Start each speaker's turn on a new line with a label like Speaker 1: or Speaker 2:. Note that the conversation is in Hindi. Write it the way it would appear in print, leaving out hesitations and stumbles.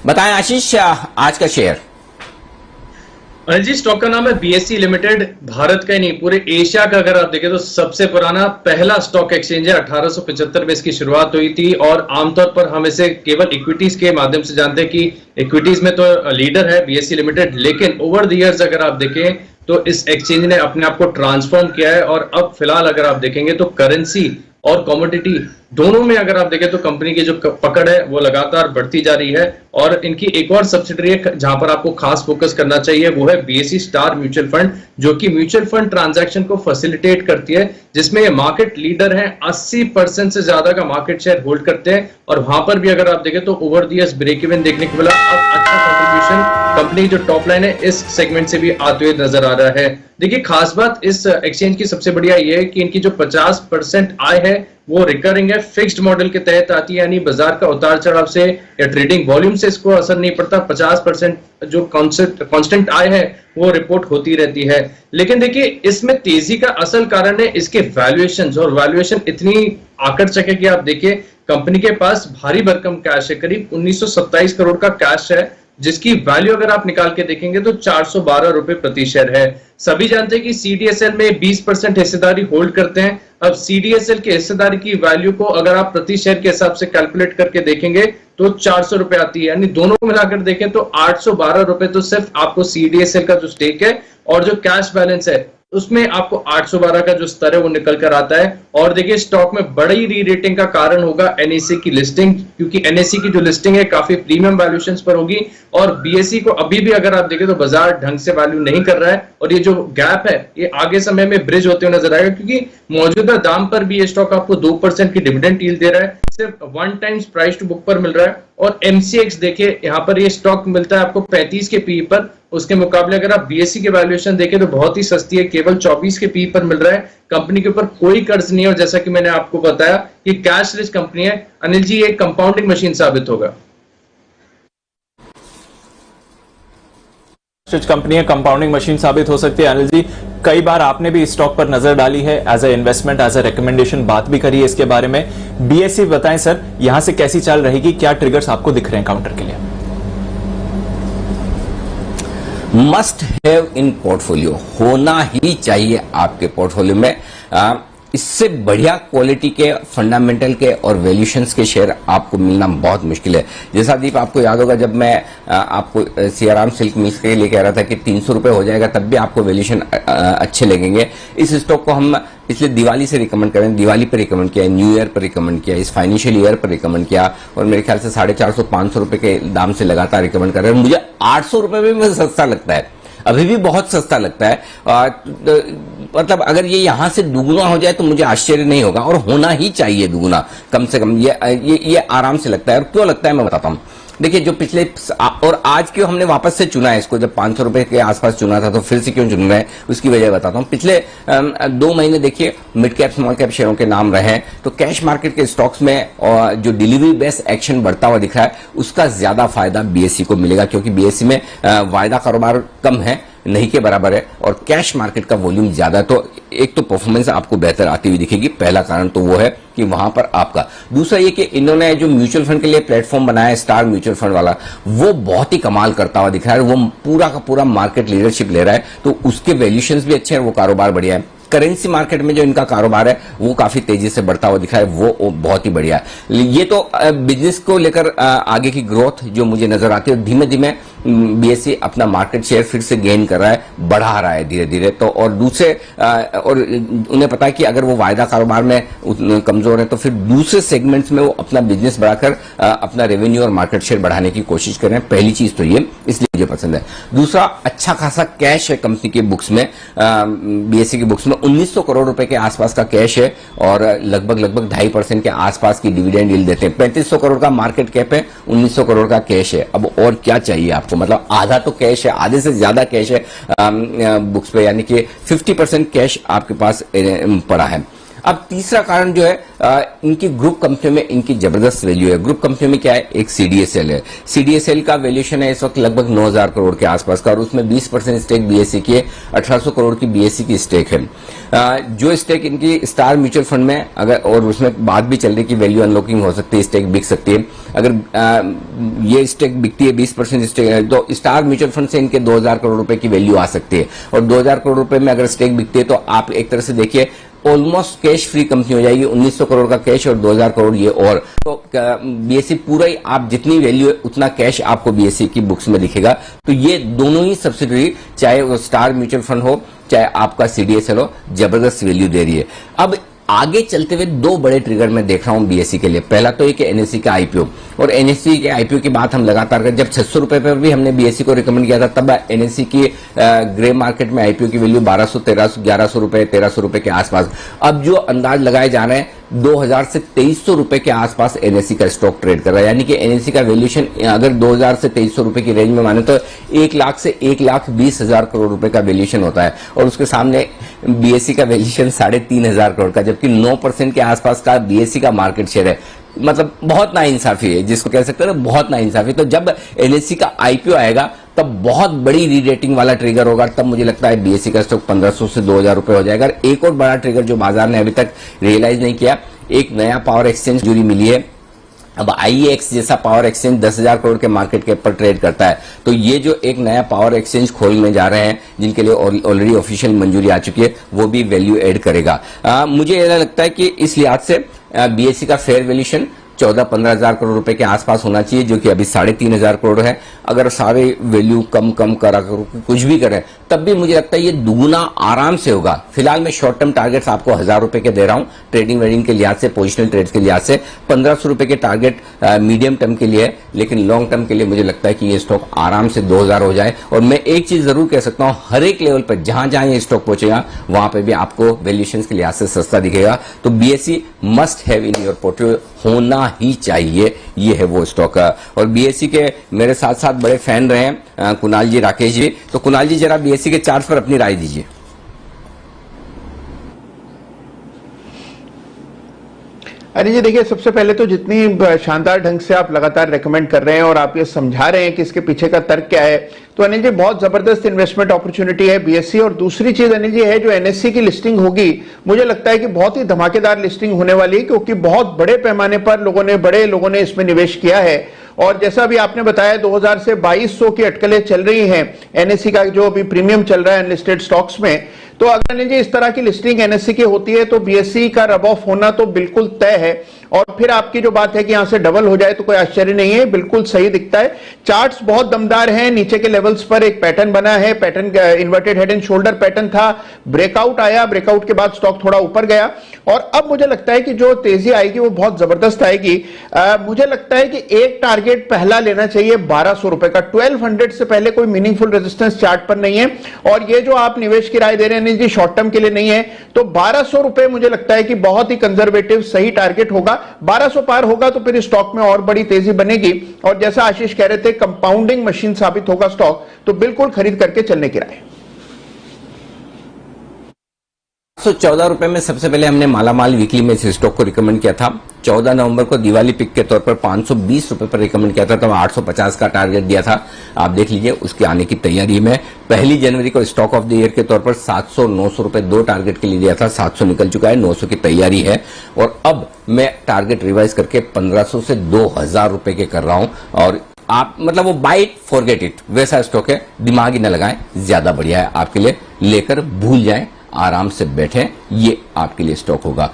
Speaker 1: बताएं आशीष, आज का शेयर।
Speaker 2: अनिल जी, स्टॉक का नाम है बीएसई लिमिटेड। भारत का ही नहीं, पूरे एशिया का अगर आप देखें तो सबसे पुराना पहला स्टॉक एक्सचेंज है। 1875 में इसकी शुरुआत हुई थी और आमतौर पर हम इसे केवल इक्विटीज के माध्यम से जानते हैं कि इक्विटीज में तो लीडर है बीएसई लिमिटेड, लेकिन ओवर द इयर्स अगर आप देखें तो इस एक्सचेंज ने अपने आप को ट्रांसफॉर्म किया है और अब फिलहाल अगर आप देखेंगे तो करेंसी और कमोडिटी दोनों में अगर आप देखें तो कंपनी की जो पकड़ है वो लगातार बढ़ती जा रही है। और इनकी एक और सब्सिडरी है जहां पर आपको खास फोकस करना चाहिए, वो है बीएसई स्टार म्यूचुअल फंड, जो कि म्यूचुअल फंड ट्रांजैक्शन को फैसिलिटेट करती है, जिसमें ये मार्केट लीडर है, 80% से ज्यादा का मार्केट शेयर होल्ड करते हैं। और वहां पर भी अगर आप देखें तो over the years break even देखने को मिला। अब अच्छा कंट्रीब्यूशन कंपनी जो टॉप लाइन है इस सेगमेंट से भी आते हुए नजर आ रहा है। देखिए, खास बात इस एक्सचेंज की सबसे बढ़िया ये है कि इनकी जो 50% आय है वो रिकरिंग है, फिक्स्ड मॉडल के तहत आती है, यानी बाजार का उतार चढ़ाव से या ट्रेडिंग वॉल्यूम से इसको असर नहीं पड़ता। 50% जो कांस्टेंट आय है वो रिपोर्ट होती रहती है। लेकिन देखिए, इसमें तेजी का असल कारण है इसके वैल्यूएशंस, और वैल्यूएशन इतनी आकर्षक है कि आप देखिए कंपनी के पास भारी भरकम कैश है, करीब 1927 करोड़ का कैश है, जिसकी वैल्यू अगर आप निकाल के देखेंगे तो 412 रुपए प्रति शेयर है। सभी जानते हैं कि सीडीएसएल में 20% हिस्सेदारी होल्ड करते हैं। अब सीडीएसएल के हिस्सेदारी की वैल्यू को अगर आप प्रति शेयर के हिसाब से कैलकुलेट करके देखेंगे तो 400 रुपए आती है, यानी दोनों को मिलाकर देखें तो 812 रुपए तो सिर्फ आपको सीडीएसएल का जो स्टेक है और जो कैश बैलेंस है उसमें आपको 812 का जो स्तर है वो निकल कर आता है। और देखिए, स्टॉक में बड़ी री रेटिंग का कारण होगा एनएससी की लिस्टिंग, क्योंकि एनएससी की जो लिस्टिंग है काफी प्रीमियम वैल्यूएशंस पर होगी और बीएसई को अभी भी अगर आप देखें तो बाजार ढंग से वैल्यू नहीं कर रहा है। और ये जो गैप है ये आगे समय में ब्रिज होते हुए नजर आएगा, क्योंकि मौजूदा दाम पर भी ये स्टॉक आपको 2% की डिविडेंड यील्ड दे रहा है, सिर्फ 1 टाइम्स प्राइस टू बुक पर मिल रहा है। और एमसीएक्स देखिए, यहाँ पर ये स्टॉक मिलता है आपको 35 के पी पर, उसके मुकाबले अगर आप बीएसई के वैल्यूएशन देखें तो बहुत ही सस्ती है, केवल 24 के पी पर मिल रहा है। कंपनी के ऊपर कोई कर्ज नहीं है और जैसा कि मैंने आपको बताया कि कैश रिच कंपनी है। अनिल जी, एक कंपाउंडिंग मशीन साबित होगा।
Speaker 3: कंपनी है, कंपाउंडिंग मशीन साबित हो सकती है। अनिल जी, कई बार आपने भी इस स्टॉक पर नजर डाली है, as a investment, as a recommendation, बात भी करी है इसके बारे में। बीएसई बताएं सर, यहां से कैसी चाल रहेगी, क्या ट्रिगर्स आपको दिख रहे हैं काउंटर के लिए?
Speaker 1: मस्ट हैव इन पोर्टफोलियो, होना ही चाहिए आपके पोर्टफोलियो में। इससे बढ़िया क्वालिटी के, फंडामेंटल के और वैल्यूशंस के शेयर आपको मिलना बहुत मुश्किल है। जैसा दीप आपको याद होगा, जब मैं आपको सियाराम सिल्क मिल्स के लिए कह रहा था कि 300 रुपए हो जाएगा तब भी आपको वैल्यूशन अच्छे लगेंगे। इस स्टॉक को हम इसलिए दिवाली से रिकमेंड करें, दिवाली पर रिकमेंड किया, न्यू ईयर पर रिकमेंड किया, इस फाइनेंशियल ईयर पर रिकमेंड किया और मेरे ख्याल से 450-500 रुपए के दाम से लगातार रिकमेंड कर रहे हैं। मुझे 800 रुपए में मुझे सस्ता लगता है, अभी भी बहुत सस्ता लगता है। मतलब अगर ये यहां से दुगुना हो जाए तो मुझे आश्चर्य नहीं होगा, और होना ही चाहिए दुगुना कम से कम। ये आराम से लगता है। और क्यों लगता है मैं बताता हूं। देखिए, जो पिछले और आज क्यों हमने वापस से चुना है इसको, जब 500 रुपए के आसपास चुना था तो फिर से क्यों चुन रहे हैं, उसकी वजह बताता हूं। पिछले 2 महीने देखिए मिड कैप स्मॉल कैप शेयरों के नाम रहे हैं, तो कैश मार्केट के स्टॉक्स में जो डिलीवरी बेस्ड एक्शन बढ़ता हुआ दिख रहा है उसका ज्यादा फायदा बीएसई को मिलेगा, क्योंकि बीएसई में वायदा कारोबार कम है, नहीं के बराबर है, और कैश मार्केट का वॉल्यूम ज्यादा है। तो एक तो परफॉर्मेंस आपको बेहतर आती हुई दिखेगी, पहला कारण तो वो है कि वहां पर आपका। दूसरा ये कि इन्होंने जो म्यूचुअल फंड के लिए प्लेटफॉर्म बनाया है, स्टार म्यूचुअल फंड वाला, वो बहुत ही कमाल करता हुआ दिख रहा है। वो पूरा का पूरा मार्केट लीडरशिप ले रहा है, तो उसके वैल्यूशंस भी अच्छे हैं, वो कारोबार बढ़िया है। करेंसी मार्केट में जो इनका कारोबार है वो काफी तेजी से बढ़ता हुआ दिख रहा है, वो बहुत ही बढ़िया है। ये तो बिजनेस को लेकर आगे की ग्रोथ जो मुझे नजर आती है, धीमे धीमे बीएसई अपना मार्केट शेयर फिर से गेन कर रहा है, बढ़ा रहा है धीरे धीरे। तो और दूसरे और उन्हें पता है कि अगर वो वायदा कारोबार में कमजोर है तो फिर दूसरे सेगमेंट्स में वो अपना बिजनेस बढ़ाकर अपना रेवेन्यू और मार्केट शेयर बढ़ाने की कोशिश कर रहे हैं। पहली चीज तो ये, इसलिए मुझे पसंद है। दूसरा, अच्छा खासा कैश है कंपनी के बुक्स में, बीएसई के बुक्स में 1900 करोड़ रुपए के आसपास का कैश है और लगभग 2.5% के आसपास की डिविडेंड यील्ड देते हैं। 3500 करोड़ का मार्केट कैप है, 1900 करोड़ का कैश है। अब और क्या चाहिए आपको, मतलब आधा तो कैश है, आधे से ज्यादा कैश है बुक्स पे, यानी कि 50% कैश आपके पास पड़ा है। अब तीसरा कारण जो है इनकी ग्रुप कंपनी में इनकी जबरदस्त वैल्यू है। ग्रुप कंपनी में क्या है, एक सीडीएसएल है। सीडीएसएल का वैल्यूएशन है इस वक्त लगभग 9,000 करोड़ के आसपास का, और उसमें 20% स्टेक बीएसई की है, 1800 करोड़ की बीएसई की स्टेक है। जो स्टेक इनकी स्टार म्यूचुअल फंड में अगर, और उसमें बात भी चल रही कि वैल्यू अनलॉकिंग हो सकती है, स्टेक बिक सकती है। अगर ये स्टेक बिकती है 20% स्टेक है, तो स्टार म्यूचुअल फंड से इनके 2,000 करोड़ रुपए की वैल्यू आ सकती है, और 2,000 करोड़ रुपए में अगर स्टेक बिकती है तो आप एक तरह से देखिए ऑलमोस्ट कैश फ्री कंपनी हो जाएगी। 1900 करोड़ का कैश और 2,000 करोड़ ये, और तो बीएसई पूरा ही, आप जितनी वैल्यू है उतना कैश आपको बीएसई की बुक्स में दिखेगा। तो ये दोनों ही सब्सिडरी, चाहे वो स्टार म्यूचुअल फंड हो चाहे आपका सीडीएसएल हो, जबरदस्त वैल्यू दे रही है। अब आगे चलते हुए दो बड़े ट्रिगर मैं देख रहा हूं बीएसई के लिए। पहला तो एक एनएसई का आईपीओ, और एनएसई के आईपीओ की बात हम लगातार कर, जब 600 रुपए पर भी हमने बीएसई को रिकमेंड किया था, तब एनएसई की ग्रे मार्केट में आईपीओ की वैल्यू 1200, 1300, 1100 रुपए, 1300 रुपए के आसपास। अब जो अंदाज लगाए जा रहे हैं 2000 से 2300 रुपए के आसपास एनएसई का स्टॉक ट्रेड कर रहा है, यानी कि एनएसई का वैल्यूएशन अगर 2000 से 2300 रुपए की रेंज में माने तो 1 लाख से 1,20,000 करोड़ रुपए का वैल्यूएशन होता है, और उसके सामने बीएसई का वैल्यूएशन 3,500 करोड़ का, जबकि 9% के आसपास का बीएसई का मार्केट शेयर है। मतलब बहुत नाइंसाफी है, जिसको कह सकते हैं ना, बहुत नाइंसाफी। तो जब एनएसई का आईपीओ आएगा तब बहुत बड़ी रीरेटिंग वाला ट्रिगर होगा, तब मुझे लगता है बीएसई का स्टॉक 1500 से 2,000 रुपए हो जाएगा। एक और बड़ा ट्रिगर जो बाजार ने अभी तक रियलाइज नहीं किया, एक नया पावर एक्सचेंज मंजूरी मिली है। अब आईएक्स जैसा पावर एक्सचेंज 10,000 करोड़ के मार्केट कैप पर ट्रेड करता है, तो ये जो एक नया पावर एक्सचेंज खोलने जा रहे हैं, जिनके लिए ऑलरेडी ऑफिशियल मंजूरी आ चुकी है, वो भी वैल्यू ऐड करेगा। मुझे ऐसा लगता है कि इस लिहाज से बीएसई का फेयर वैल्यूएशन 14-15 हजार करोड़ रुपए के आसपास होना चाहिए, जो कि अभी 3,500 करोड़ है। अगर सारे वैल्यू कम करा कुछ भी करें, तब भी मुझे लगता है ये दुगुना आराम से होगा। फिलहाल मैं शॉर्ट टर्म टारगेट्स आपको 1,000 रुपए के दे रहा हूं, ट्रेडिंग वेडिंग के लिहाज से, पोजिशनल ट्रेड्स के लिहाज से। 1,500 रुपए के टारगेट मीडियम टर्म के लिए है, लेकिन लॉन्ग टर्म के लिए मुझे लगता है कि ये स्टॉक आराम से 2,000 हो जाए। और मैं एक चीज जरूर कह सकता हूं, हर एक लेवल पर जहां जहां ये स्टॉक पहुंचेगा वहां पर भी आपको वैल्यूएशन के लिहाज से सस्ता दिखेगा। तो BSE must have in your portfolio, होना ही चाहिए, ये है वो स्टॉक। और बीएसई के मेरे साथ साथ बड़े फैन रहे हैं कुणाल जी, राकेश जी। तो कुणाल जी जरा बीएसई के चार्ट पर अपनी राय दीजिए।
Speaker 4: अरे जी देखिए, सबसे पहले तो जितनी शानदार ढंग से आप लगातार रेकमेंड कर रहे हैं और आप ये समझा रहे हैं कि इसके पीछे का तर्क क्या है, तो अनिल जी बहुत जबरदस्त इन्वेस्टमेंट अपॉर्चुनिटी है बीएसई। और दूसरी चीज अनिल जी है, जो एनएससी की लिस्टिंग होगी, मुझे लगता है कि बहुत ही धमाकेदार लिस्टिंग होने वाली है, क्योंकि बहुत बड़े पैमाने पर बड़े लोगों ने इसमें निवेश किया है। और जैसा अभी आपने बताया 2000 से 2200 की अटकलें चल रही हैं एनएससी का, जो अभी प्रीमियम चल रहा है अनलिस्टेड स्टॉक्स में। तो अगर जी इस तरह की लिस्टिंग एनएससी की होती है तो बीएसई का रब ऑफ होना तो बिल्कुल तय है। और फिर आपकी जो बात है कि यहां से डबल हो जाए तो कोई आश्चर्य नहीं है, बिल्कुल सही दिखता है। चार्ट्स बहुत दमदार हैं, नीचे के लेवल्स पर एक पैटर्न बना है, pattern inverted head and shoulder pattern था, ब्रेकआउट आया, ब्रेकआउट के बाद स्टॉक थोड़ा ऊपर गया, और अब मुझे लगता है कि जो तेजी आएगी वो बहुत जबरदस्त आएगी। मुझे लगता है कि एक टारगेट पहला लेना चाहिए 1,200 रुपए का। 1200 से पहले कोई मीनिंगफुल रेजिस्टेंस चार्ट पर नहीं है, और ये जो आप निवेश की राय दे रहे हैं जी शॉर्ट टर्म के लिए नहीं है, तो 1,200 रुपए मुझे लगता है कि बहुत ही कंजर्वेटिव सही टारगेट होगा। 1,200 पार होगा तो फिर स्टॉक में और बड़ी तेजी बनेगी, और जैसा आशीष कह रहे थे कंपाउंडिंग मशीन साबित होगा स्टॉक, तो बिल्कुल खरीद करके चलने की राय।
Speaker 1: 114 रुपए में सबसे पहले हमने मालामाल वीकली में इस स्टॉक को रिकमेंड किया था। 14 नवंबर को दिवाली पिक के तौर पर 520 रुपए पर रिकमेंड किया था, तो 850 का टारगेट दिया था। आप देख लीजिए उसके आने की तैयारी में। 1 जनवरी को स्टॉक ऑफ द ईयर के तौर पर 700-900 रुपए दो टारगेट के लिए दिया था, 700 निकल चुका है, 900 की तैयारी है। और अब मैं टारगेट रिवाइज करके 1,500 से 2,000 रुपए के कर रहा हूं। और आप मतलब वो बाय इट फॉरगेट इट वैसा स्टॉक है, दिमाग ही न लगाएं, ज्यादा बढ़िया है आपके लिए, लेकर भूल जाएं, आराम से बैठें, ये आपके लिए स्टॉक होगा।